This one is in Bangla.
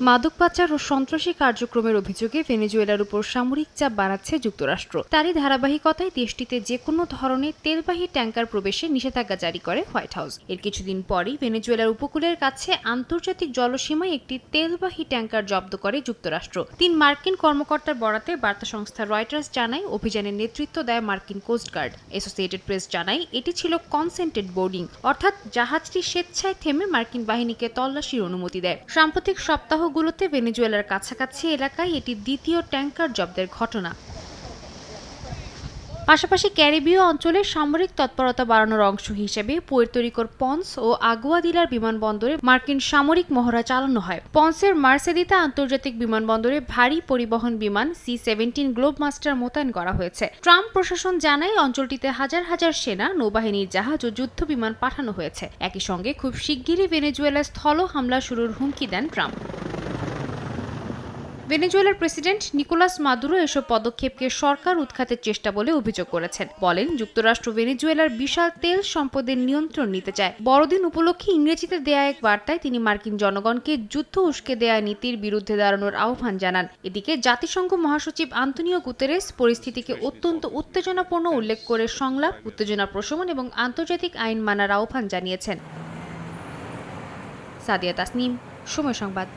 মাদক পাচার ও সন্ত্রাসী কার্যক্রমের অভিযোগে ভেনেজুয়েলার উপর সামরিক চাপ বাড়াচ্ছে যুক্তরাষ্ট্র। তারই ধারাবাহিকতায় দেশটিতে যেকোনো ধরনের তেলবাহী ট্যাঙ্কার প্রবেশে নিষেধাজ্ঞা জারি করে হোয়াইট হাউস। এর কিছুদিন পরই ভেনেজুয়েলার উপকূলের কাছে আন্তর্জাতিক জলসীমায় একটি তেলবাহী ট্যাঙ্কার জব্দ করে যুক্তরাষ্ট্র। ৩ মার্কিন কর্মকর্তার বরাতে বার্তা সংস্থা রয়টার্স জানায়, অভিযানের নেতৃত্ব দেয় মার্কিন কোস্টগার্ড। অ্যাসোসিয়েটেড প্রেস জানায়, এটি ছিল কনসেন্টেড বোর্ডিং, অর্থাৎ জাহাজটি স্বেচ্ছায় থেমে মার্কিন বাহিনীকে তল্লাশির অনুমতি দেয়। সাম্প্রতিক সপ্তাহগুলোতে ভেনেজুয়েলার কাছাকাছি এলাকায় এটি দ্বিতীয় ট্যাঙ্কার জব্দের ঘটনা। পাশাপাশি ক্যারিবীয় অঞ্চলে সামরিক তৎপরতা বাড়ানোর অংশ হিসেবে পুয়ের্তো রিকোর পন্স ও আগুয়াদিলার বিমানবন্দরে মার্কিন সামরিক মহড়া চালানো হয়। পন্সের মার্সেদিতা আন্তর্জাতিক বিমানবন্দরে ভারী পরিবহন বিমান C-17 গ্লোবমাস্টার মোতায়েন করা হয়েছে। ট্রাম্প প্রশাসন জানায়, অঞ্চলটিতে হাজার হাজার সেনা, নৌবাহিনীর জাহাজ ও যুদ্ধ বিমান পাঠানো হয়েছে। একই সঙ্গে খুব শিগগিরই ভেনেজুয়েলায় স্থল হামলা শুরুর হুমকি দেন ট্রাম্প। ভেনেজুয়েলার প্রেসিডেন্ট নিকোলাস মাদুরো এসব পদক্ষেপকে সরকার উৎখাতের চেষ্টা বলে অভিযোগ করেছেন। বলেন, যুক্তরাষ্ট্র ভেনেজুয়েলার বিশাল তেল সম্পদের নিয়ন্ত্রণ নিতে চায়। বড়দিন উপলক্ষে ইংরেজিতে দেয়া এক বার্তায় তিনি মার্কিন জনগণকে যুদ্ধ উস্কে দেয়া নীতির বিরুদ্ধে দাঁড়ানোর আহ্বান জানান। এদিকে জাতিসংঘ মহাসচিব আন্তোনিও গুতেরেস পরিস্থিতিকে অত্যন্ত উত্তেজনাপূর্ণ উল্লেখ করে সংলাপ, উত্তেজনা প্রশমন এবং আন্তর্জাতিক আইন মানার আহ্বান জানিয়েছেন। সাদিয়া তাসনিম, সময় সংবাদ।